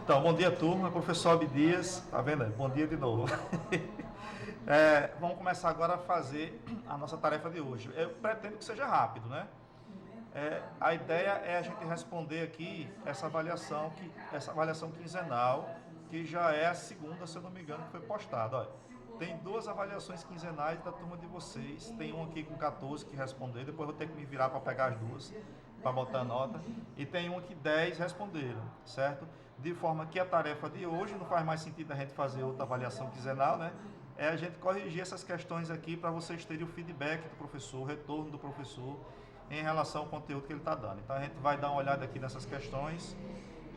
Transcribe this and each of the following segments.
Então, bom dia, turma. Professor Abdias, tá vendo? Bom dia de novo. Vamos começar agora a fazer a nossa tarefa de hoje. Eu pretendo que seja rápido, né? A ideia é a gente responder aqui essa avaliação quinzenal, que já é a segunda, se eu não me engano, que foi postada. Olha, tem duas avaliações quinzenais da turma de vocês. Tem um aqui com 14 que responder, depois eu vou ter que me virar para pegar as duas, para botar a nota. E tem um que 10 responderam, certo? De forma que a tarefa de hoje não faz mais sentido a gente fazer outra avaliação quinzenal, né? É a gente corrigir essas questões aqui para vocês terem o feedback do professor, o retorno do professor em relação ao conteúdo que ele está dando. Então a gente vai dar uma olhada aqui nessas questões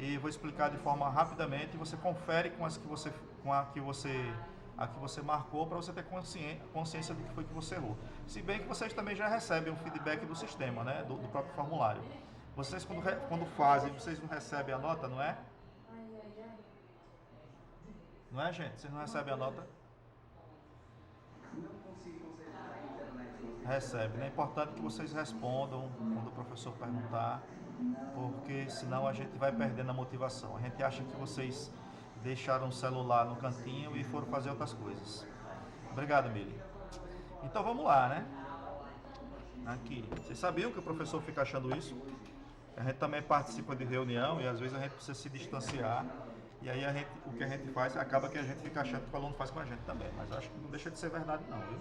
e vou explicar de forma rapidamente e você confere com a que você marcou para você ter consciência do que foi que você errou. Se bem que vocês também já recebem o feedback do sistema, né? Do próprio formulário. Vocês quando fazem, vocês não recebem a nota, não é? Não é, gente? Vocês não recebem a nota? Recebe, né? É importante que vocês respondam quando o professor perguntar, porque senão a gente vai perdendo a motivação. A gente acha que vocês deixaram o celular no cantinho e foram fazer outras coisas. Obrigado, Mili. Então vamos lá, né? Aqui. Vocês sabiam que o professor fica achando isso? A gente também participa de reunião e às vezes a gente precisa se distanciar. E aí o que a gente faz, acaba que a gente fica achando que o aluno faz com a gente também. Mas acho que não deixa de ser verdade não, viu?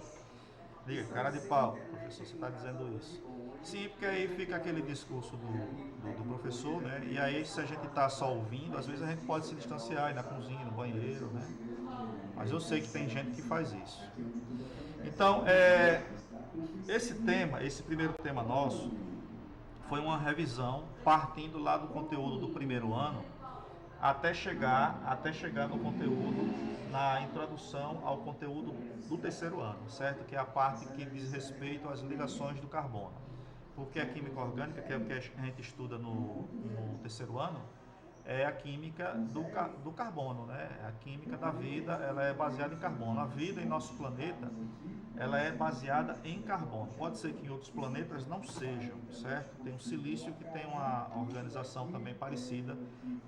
Diga, cara de pau, professor, você está dizendo isso. Sim, porque aí fica aquele discurso do professor, né? E aí se a gente está só ouvindo, às vezes a gente pode se distanciar, ir na cozinha, no banheiro, né? Mas eu sei que tem gente que faz isso. Então, esse primeiro tema nosso, foi uma revisão partindo lá do conteúdo do primeiro ano até chegar no conteúdo, na introdução ao conteúdo do terceiro ano, certo? Que é a parte que diz respeito às ligações do carbono. Porque a química orgânica, que é o que a gente estuda no terceiro ano, é a química do carbono, né? A química da vida, ela é baseada em carbono. A vida em nosso planeta, ela é baseada em carbono. Pode ser que em outros planetas não sejam, certo? Tem o silício que tem uma organização também parecida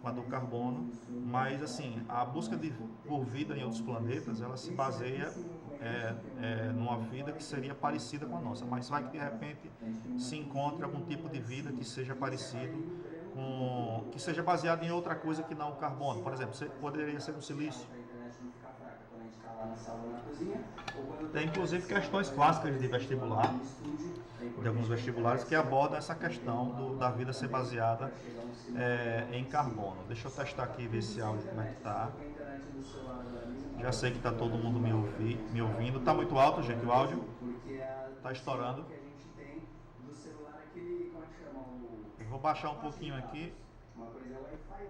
com a do carbono, mas assim, a busca por vida em outros planetas, ela se baseia numa vida que seria parecida com a nossa, mas vai que de repente se encontre algum tipo de vida que seja parecido que seja baseado em outra coisa que não o carbono. Por exemplo, poderia ser um silício. Tem inclusive questões clássicas de vestibular, de alguns vestibulares, que abordam essa questão da vida ser baseada em carbono. Deixa eu testar aqui e ver esse áudio como é que está. Já sei que está todo mundo me ouvindo. Está muito alto, gente, o áudio? Está estourando. Eu vou baixar um pouquinho aqui.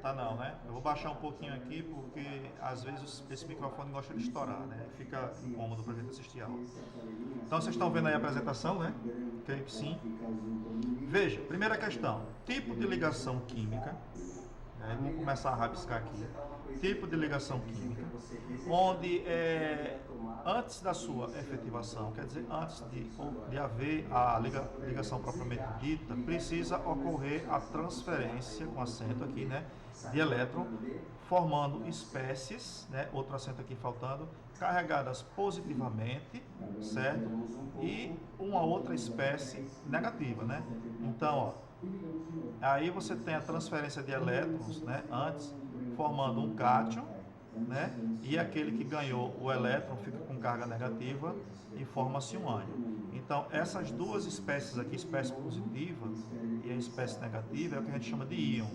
Tá não, né? Eu vou baixar um pouquinho aqui porque às vezes esse microfone gosta de estourar, né? Fica incômodo pra gente assistir a aula. Então vocês estão vendo aí a apresentação, né? Creio que sim. Veja, primeira questão. Tipo de ligação química. Vamos começar a rabiscar aqui. Tipo de ligação química, onde antes da sua efetivação, quer dizer, antes de haver a ligação propriamente dita, precisa ocorrer a transferência, com acento aqui, né, de elétron, formando espécies, né, outro acento aqui faltando, carregadas positivamente, certo? E uma outra espécie negativa, né? Então, aí você tem a transferência de elétrons, né, antes, formando um cátion, né, e aquele que ganhou o elétron fica com carga negativa e forma-se um ânion. Então, essas duas espécies aqui, espécie positiva e a espécie negativa, é o que a gente chama de íon.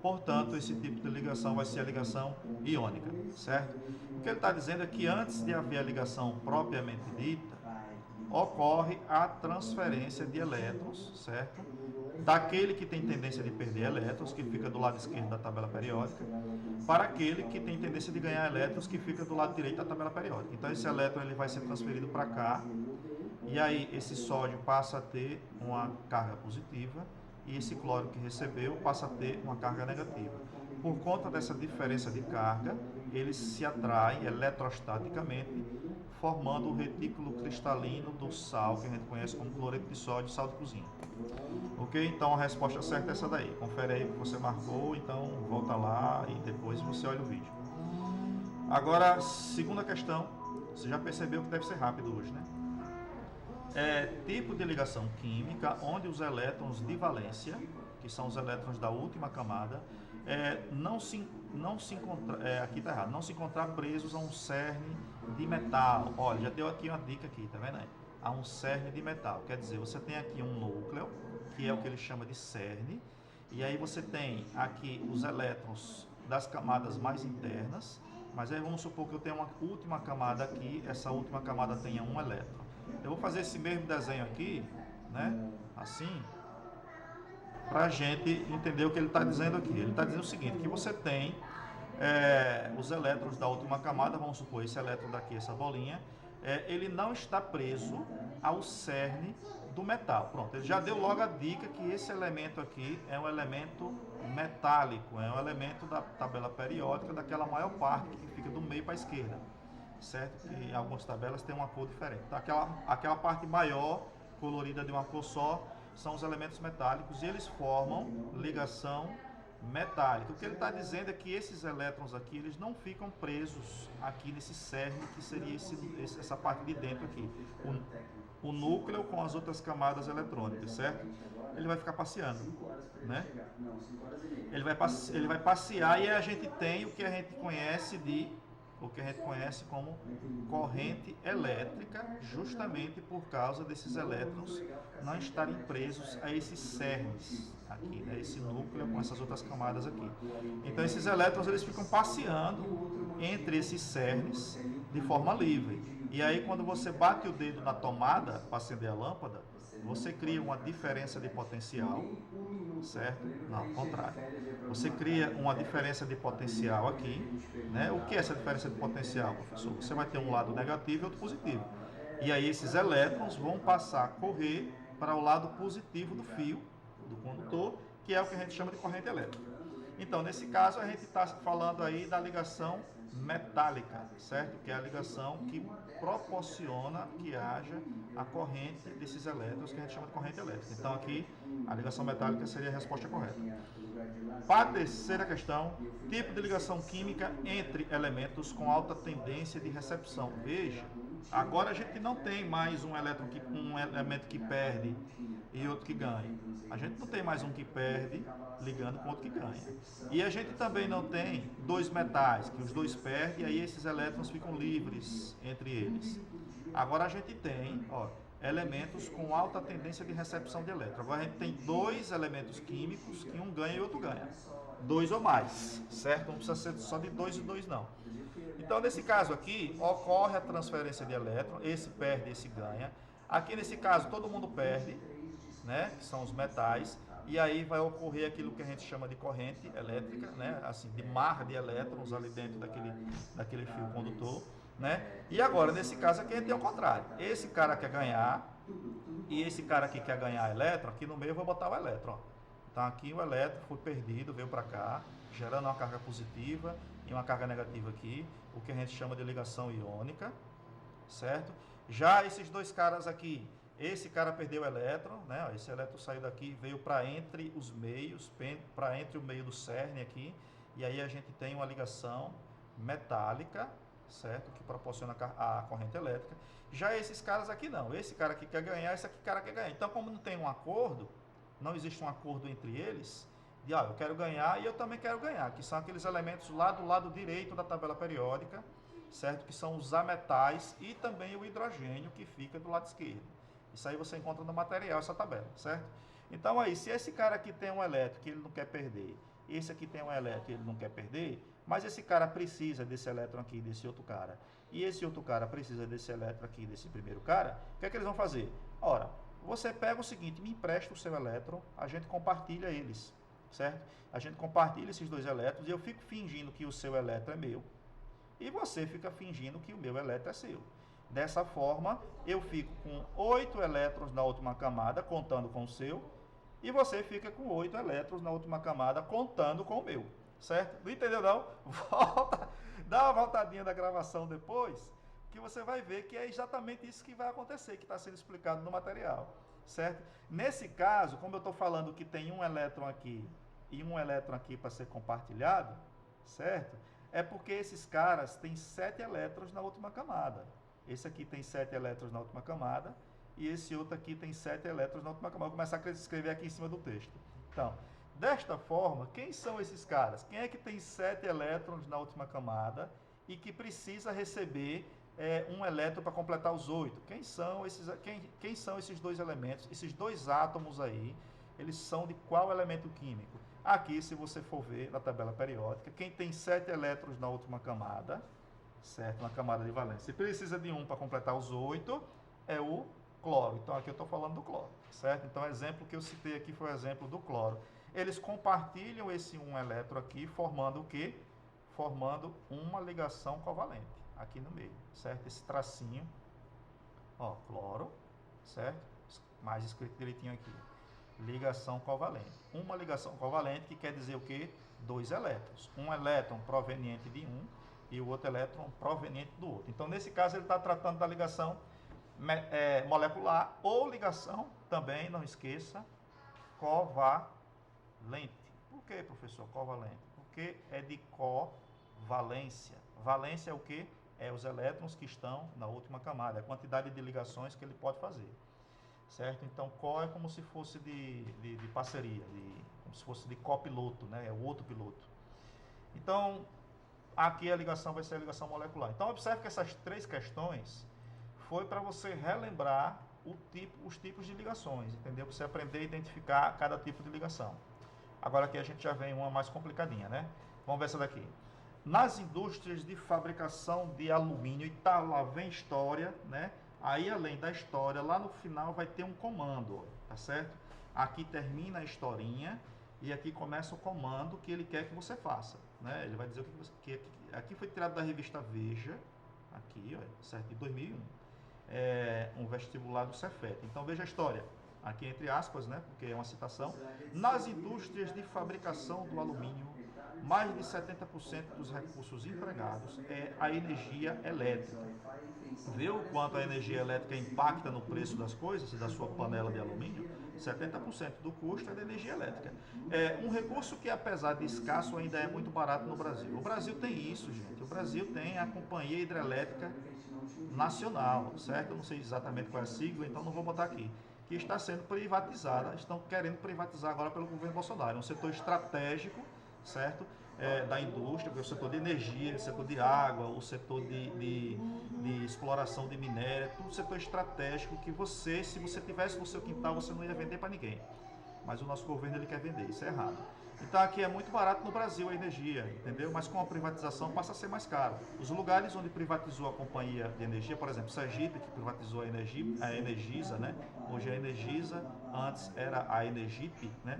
Portanto, esse tipo de ligação vai ser a ligação iônica, certo? O que ele está dizendo é que antes de haver a ligação propriamente dita, ocorre a transferência de elétrons, certo? Daquele que tem tendência de perder elétrons, que fica do lado esquerdo da tabela periódica, para aquele que tem tendência de ganhar elétrons, que fica do lado direito da tabela periódica. Então esse elétron ele vai ser transferido para cá, e aí esse sódio passa a ter uma carga positiva, e esse cloro que recebeu passa a ter uma carga negativa. Por conta dessa diferença de carga, eles se atraem eletrostaticamente, formando o retículo cristalino do sal, que a gente conhece como cloreto de sódio e sal de cozinha. Ok? Então a resposta certa é essa daí. Confere aí o que você marcou, então volta lá e depois você olha o vídeo. Agora, segunda questão. Você já percebeu que deve ser rápido hoje, né? Tipo de ligação química onde os elétrons de valência, que são os elétrons da última camada, não se encontrar presos a um cerne de metal. Olha, já deu aqui uma dica aqui, tá vendo aí? A um cerne de metal. Quer dizer, você tem aqui um núcleo, que é o que ele chama de cerne, e aí você tem aqui os elétrons das camadas mais internas, mas aí vamos supor que eu tenho uma última camada aqui, essa última camada tenha um elétron. Eu vou fazer esse mesmo desenho aqui, né? Assim, para a gente entender o que ele está dizendo aqui. Ele está dizendo o seguinte, que você tem os elétrons da última camada, vamos supor esse elétron daqui, essa bolinha, ele não está preso ao cerne do metal. Pronto, ele já deu logo a dica que esse elemento aqui é um elemento metálico, é um elemento da tabela periódica daquela maior parte que fica do meio para a esquerda, certo? Que em algumas tabelas tem uma cor diferente. Então, aquela parte maior, colorida de uma cor só, são os elementos metálicos e eles formam ligação metálica. O que ele está dizendo é que esses elétrons aqui, eles não ficam presos aqui nesse cerne, que seria essa parte de dentro aqui, o núcleo com as outras camadas eletrônicas, certo? Ele vai ficar passeando, né? Ele vai passear e a gente tem o que a gente conhece como corrente elétrica, justamente por causa desses elétrons não estarem presos a esses cernes aqui, né? Esse núcleo com essas outras camadas aqui. Então esses elétrons eles ficam passeando entre esses cernes de forma livre. E aí quando você bate o dedo na tomada para acender a lâmpada, você cria uma diferença de potencial, certo? Não, ao contrário. Você cria uma diferença de potencial aqui, né? O que é essa diferença de potencial, professor? Você vai ter um lado negativo e outro positivo. E aí esses elétrons vão passar a correr para o lado positivo do fio, do condutor, que é o que a gente chama de corrente elétrica. Então, nesse caso, a gente está falando aí da ligação metálica, certo? Que é a ligação que proporciona que haja a corrente desses elétrons, que a gente chama de corrente elétrica. Então, aqui, a ligação metálica seria a resposta correta. Para a terceira questão, tipo de ligação química entre elementos com alta tendência de recepção. Veja, agora a gente não tem mais um elemento que perde e outro que ganha. A gente não tem mais um que perde ligando com outro que ganha. E a gente também não tem dois metais, que os dois perdem e aí esses elétrons ficam livres entre eles. Agora a gente tem, elementos com alta tendência de recepção de elétrons. Agora a gente tem dois elementos químicos que um ganha e outro ganha. Dois ou mais, certo? Não precisa ser só de dois e dois não. Então nesse caso aqui, ocorre a transferência de elétron, esse perde, esse ganha. Aqui nesse caso todo mundo perde, né? Que são os metais. E aí vai ocorrer aquilo que a gente chama de corrente elétrica, né? Assim, de mar de elétrons ali dentro daquele fio condutor, né? E agora, nesse caso aqui, a gente tem o contrário. Esse cara quer ganhar e esse cara aqui quer ganhar elétron. Aqui no meio eu vou botar o elétron. Então aqui o elétron foi perdido, veio para cá, gerando uma carga positiva e uma carga negativa aqui, o que a gente chama de ligação iônica, certo? Já esses dois caras aqui, esse cara perdeu o elétron, né? Esse elétron saiu daqui, veio para entre os meios, para entre o meio do cerne aqui, e aí a gente tem uma ligação metálica, certo? Que proporciona a corrente elétrica. Já esses caras aqui não, esse cara aqui quer ganhar, esse aqui cara quer ganhar. Então, como não tem um acordo, não existe um acordo entre eles, de eu quero ganhar e eu também quero ganhar, que são aqueles elementos lá do lado direito da tabela periódica, certo? Que são os ametais e também o hidrogênio que fica do lado esquerdo. Isso aí você encontra no material, essa tabela, certo? Então aí, se esse cara aqui tem um elétron que ele não quer perder, esse aqui tem um elétron que ele não quer perder, mas esse cara precisa desse elétron aqui, desse outro cara, e esse outro cara precisa desse elétron aqui, desse primeiro cara, o que é que eles vão fazer? Ora, você pega o seguinte, me empresta o seu elétron, a gente compartilha eles, certo? A gente compartilha esses dois elétrons e eu fico fingindo que o seu elétron é meu, e você fica fingindo que o meu elétron é seu. Dessa forma, eu fico com 8 elétrons na última camada, contando com o seu, e você fica com 8 elétrons na última camada, contando com o meu, certo? Não entendeu não? Volta, dá uma voltadinha da gravação depois, que você vai ver que é exatamente isso que vai acontecer, que está sendo explicado no material, certo? Nesse caso, como eu estou falando que tem um elétron aqui e um elétron aqui para ser compartilhado, certo? É porque esses caras têm 7 elétrons na última camada. Esse aqui tem 7 elétrons na última camada e esse outro aqui tem 7 elétrons na última camada. Vou começar a escrever aqui em cima do texto. Então, desta forma, quem são esses caras? Quem é que tem 7 elétrons na última camada e que precisa receber um elétron para completar os 8? Quem são esses dois elementos? Esses dois átomos aí, eles são de qual elemento químico? Aqui, se você for ver na tabela periódica, quem tem 7 elétrons na última camada, certo? Na camada de valência, e precisa de um para completar os 8, é o cloro. Então, aqui eu estou falando do cloro, certo? Então, o exemplo que eu citei aqui foi o exemplo do cloro. Eles compartilham esse um elétron aqui, formando o quê? Formando uma ligação covalente, aqui no meio, certo? Esse tracinho, ó, cloro, certo? Mais escrito direitinho aqui. Ligação covalente. Uma ligação covalente que quer dizer o quê? 2 elétrons. Um elétron proveniente de um e o outro elétron proveniente do outro. Então, nesse caso, ele está tratando da ligação molecular ou ligação, também, não esqueça, covalente. Por que, professor, covalente? Porque é de covalência. Valência é o quê? É os elétrons que estão na última camada, a quantidade de ligações que ele pode fazer. Certo? Então, co é como se fosse de parceria, como se fosse de copiloto, né? É o outro piloto. Então, aqui a ligação vai ser a ligação molecular. Então, observe que essas 3 questões foi para você relembrar os tipos de ligações, entendeu? Para você aprender a identificar cada tipo de ligação. Agora aqui a gente já vem uma mais complicadinha, né? Vamos ver essa daqui. Nas indústrias de fabricação de alumínio, e tá, lá vem história, né? Aí, além da história, lá no final vai ter um comando, tá certo? Aqui termina a historinha e aqui começa o comando que ele quer que você faça, né? Ele vai dizer o que você quer. Aqui foi tirado da revista Veja, aqui, ó, certo? De 2001. Um vestibular do Cefet. Então, veja a história. Aqui entre aspas, né? Porque é uma citação. Nas indústrias de fabricação do alumínio, mais de 70% dos recursos empregados é a energia elétrica. Vê o quanto a energia elétrica impacta no preço das coisas, da sua panela de alumínio? 70% do custo é da energia elétrica. É um recurso que, apesar de escasso, ainda é muito barato no Brasil. O Brasil tem isso, gente. O Brasil tem a Companhia Hidrelétrica Nacional, certo? Eu não sei exatamente qual é a sigla, então não vou botar aqui. Que está sendo privatizada, estão querendo privatizar agora pelo governo Bolsonaro. É um setor estratégico, certo? Da indústria, o setor de energia, o setor de água, o setor de exploração de minério, tudo setor estratégico que você, se você tivesse no seu quintal, você não ia vender para ninguém. Mas o nosso governo ele quer vender, isso é errado. Então aqui é muito barato no Brasil a energia, entendeu? Mas com a privatização passa a ser mais caro. Os lugares onde privatizou a companhia de energia, por exemplo, Sergipe, que privatizou a Energisa, né? Hoje é a Energisa, antes era a Energipe, né?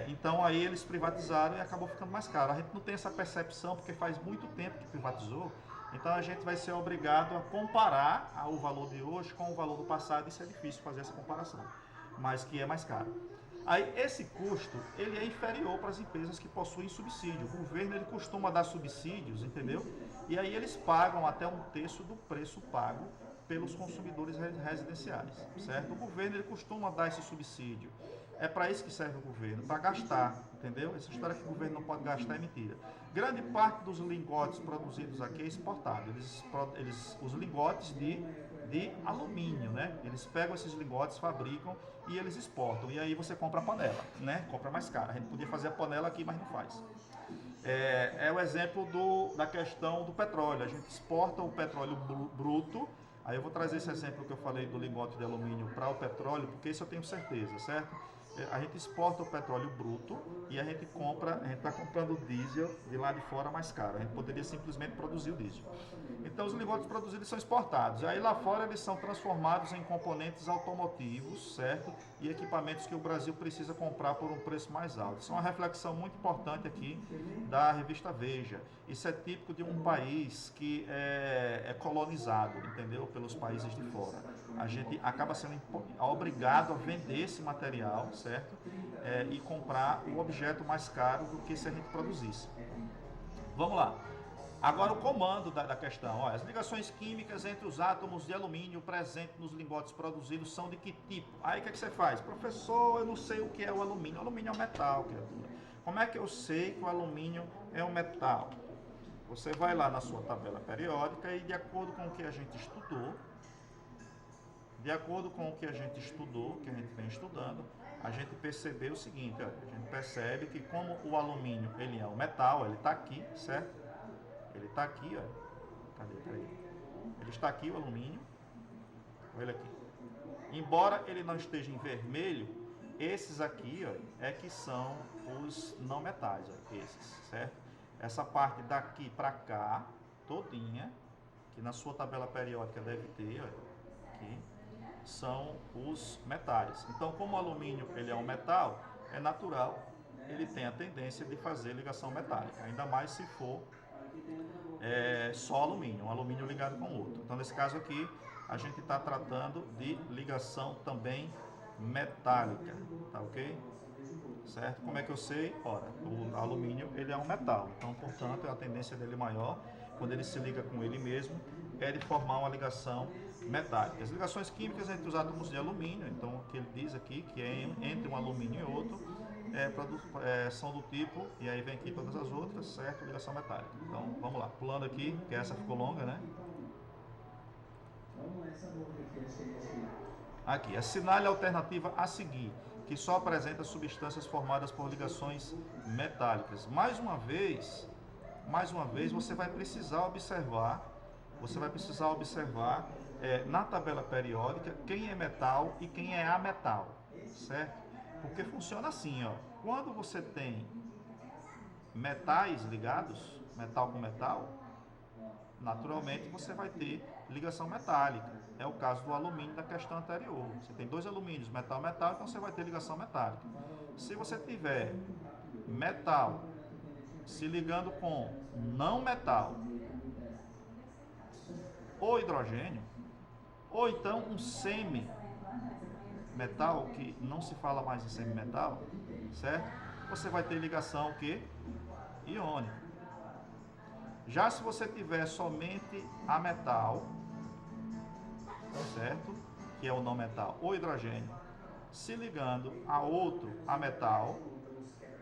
Então aí eles privatizaram e acabou ficando mais caro. A gente não tem essa percepção porque faz muito tempo que privatizou. Então a gente vai ser obrigado a comparar o valor de hoje com o valor do passado. Isso é difícil fazer essa comparação, mas que é mais caro. Aí esse custo, ele é inferior para as empresas que possuem subsídio. O governo ele costuma dar subsídios, entendeu? E aí eles pagam até 1/3 do preço pago pelos consumidores residenciais, certo? O governo ele costuma dar esse subsídio. É para isso que serve o governo, para gastar, entendeu? Essa história que o governo não pode gastar é mentira. Grande parte dos lingotes produzidos aqui é exportado. Os lingotes de alumínio, né? Eles pegam esses lingotes, fabricam e eles exportam. E aí você compra a panela, né? Compra mais cara. A gente podia fazer a panela aqui, mas não faz. É o exemplo da questão do petróleo. A gente exporta o petróleo bruto. Aí eu vou trazer esse exemplo que eu falei do lingote de alumínio para o petróleo, porque isso eu tenho certeza, certo? A gente exporta o petróleo bruto e a gente está comprando o diesel de lá de fora mais caro. A gente poderia simplesmente produzir o diesel. Então os lingotes produzidos são exportados. Aí lá fora eles são transformados em componentes automotivos, certo? E equipamentos que o Brasil precisa comprar por um preço mais alto. Isso é uma reflexão muito importante aqui da revista Veja. Isso é típico de um país que é colonizado, entendeu? Pelos países de fora. A gente acaba sendo obrigado a vender esse material, certo? E comprar o objeto mais caro do que se a gente produzisse. Vamos lá. Agora o comando da questão, ó, as ligações químicas entre os átomos de alumínio presentes nos lingotes produzidos são de que tipo? Aí o que você faz? Professor, eu não sei o que é o alumínio. O alumínio é um metal, criatura. Como é que eu sei que o alumínio é um metal? Você vai lá na sua tabela periódica e de acordo com o que a gente estudou, que a gente vem estudando, a gente percebeu o seguinte, ó, a gente percebe que como o alumínio ele é um metal, ele está aqui, certo? Ele está aqui, ó. Cadê? Peraí. Ele está aqui, o alumínio. Olha ele aqui. Embora ele não esteja em vermelho, esses aqui, ó, é que são os não metais, ó, esses, certo? Essa parte daqui para cá, todinha, que na sua tabela periódica deve ter, ó, aqui, são os metais. Então, como o alumínio ele é um metal, é natural, ele tem a tendência de fazer ligação metálica, ainda mais se for só alumínio, um alumínio ligado com o outro. Então, nesse caso aqui, a gente está tratando de ligação também metálica, tá ok? Certo? Como é que eu sei? Ora, o alumínio ele é um metal, então, portanto, a tendência dele maior, quando ele se liga com ele mesmo, é de formar uma ligação metálica. As ligações químicas entre os átomos de alumínio, então, o que ele diz aqui, que é entre um alumínio e outro, são do tipo, e aí vem aqui todas as outras, certo? Ligação metálica. Então, vamos lá, pulando aqui, que essa ficou longa, né? Aqui, assinale a alternativa a seguir, que só apresenta substâncias formadas por ligações metálicas. Mais uma vez, você vai precisar observar, na tabela periódica quem é metal e quem é ametal, certo? Porque funciona assim, ó. Quando você tem metais ligados, metal com metal, naturalmente você vai ter ligação metálica. É o caso do alumínio da questão anterior. Você tem dois alumínios, metal, metal, então você vai ter ligação metálica. Se você tiver metal se ligando com não metal, ou hidrogênio, ou então um semi-metal, que não se fala mais em semi-metal, certo? Você vai ter ligação o quê? Iônica. Já se você tiver somente a metal, certo? Que é o não metal, ou hidrogênio, se ligando a outro a metal,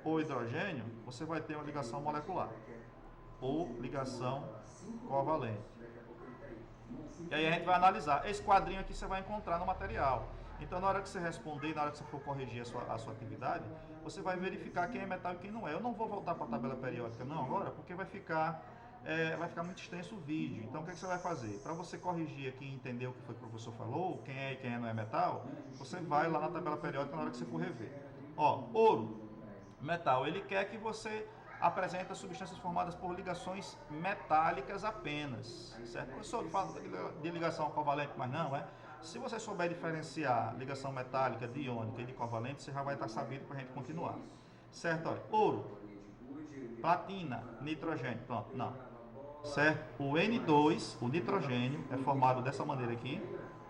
ou hidrogênio, você vai ter uma ligação molecular, ou ligação covalente. E aí a gente vai analisar. Esse quadrinho aqui você vai encontrar no material. Então, na hora que você responder, na hora que você for corrigir a sua atividade, você vai verificar quem é metal e quem não é. Eu não vou voltar para a tabela periódica não agora, porque vai ficar muito extenso o vídeo. Então, o que você vai fazer? Para você corrigir aqui e entender o que foi que o professor falou, quem é e quem não é metal, você vai lá na tabela periódica na hora que você for rever. Ó, ouro, metal. Ele quer que você apresenta substâncias formadas por ligações metálicas apenas, certo? Professor, fala de ligação covalente, mas não, é? Se você souber diferenciar ligação metálica de iônica e de covalente, você já vai estar sabendo para a gente continuar, certo? Olha, ouro, platina, nitrogênio, pronto, não, certo? O N2, o nitrogênio, é formado dessa maneira aqui,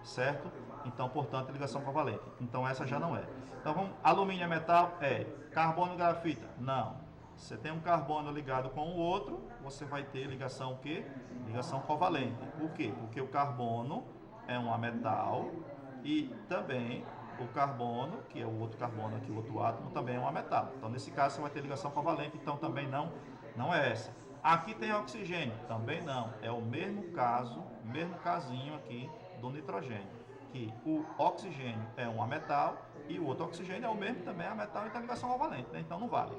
certo? Então, portanto, ligação covalente. Então, essa já não é. Então, vamos, alumínio é metal? É. Carbono e grafita? Não. Você tem um carbono ligado com o outro, você vai ter ligação o quê? Ligação covalente. Por quê? Porque o carbono é um ametal e também o carbono, que é o outro carbono aqui, o outro átomo, também é um ametal. Então, nesse caso, você vai ter ligação covalente, então também não é essa. Aqui tem oxigênio, também não. É o mesmo caso, mesmo casinho aqui do nitrogênio, que o oxigênio é um ametal e o outro oxigênio é o mesmo, também é ametal e tem ligação covalente, né? Então não vale.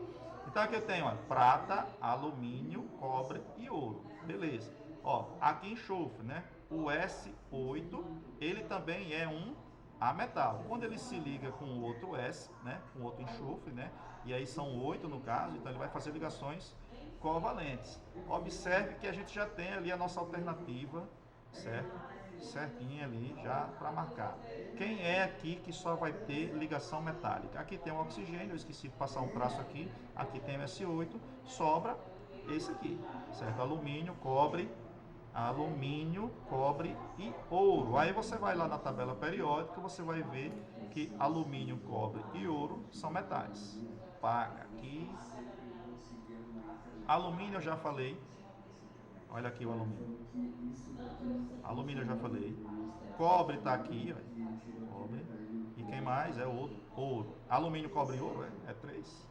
Então aqui eu tenho, ó, prata, alumínio, cobre e ouro. Beleza. Ó, aqui enxofre, né? O S8, ele também é um ametal. Quando ele se liga com o outro S, né? Com outro enxofre, né? E aí são 8 no caso, então ele vai fazer ligações covalentes. Observe que a gente já tem ali a nossa alternativa, certo? Certinho ali já para marcar. Quem é aqui que só vai ter ligação metálica? Aqui tem o oxigênio, eu esqueci de passar um traço aqui. Aqui tem o S8, sobra esse aqui, certo? Alumínio, cobre e ouro. Aí você vai lá na tabela periódica, você vai ver que alumínio, cobre e ouro são metais. Paga aqui. Alumínio eu já falei. Olha aqui o alumínio. Alumínio eu já falei. Cobre está aqui, ó. Cobre. E quem mais? É outro. Ouro. Alumínio, cobre e ouro, é 3.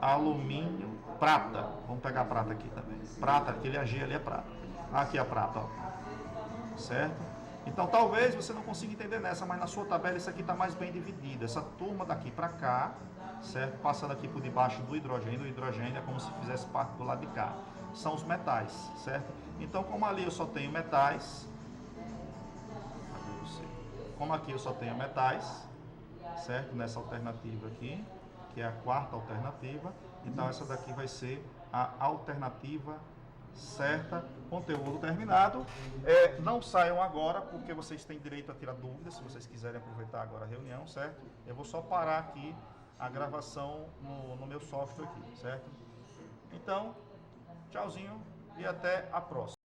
Alumínio, prata. Vamos pegar prata aqui também. Prata, aquele AG ali é prata. Aqui a prata, ó. Certo? Então talvez você não consiga entender nessa, mas na sua tabela isso aqui está mais bem dividido. Essa turma daqui para cá, certo? Passando aqui por debaixo do hidrogênio. O hidrogênio é como se fizesse parte do lado de cá. São os metais, certo? Então como ali eu só tenho metais, como aqui eu só tenho metais, certo? Nessa alternativa aqui, que é a quarta alternativa, então essa daqui vai ser a alternativa certa. Conteúdo terminado. Não saiam agora, porque vocês têm direito a tirar dúvidas, se vocês quiserem aproveitar agora a reunião, certo? Eu vou só parar aqui a gravação no meu software aqui, certo? Então, tchauzinho e até a próxima.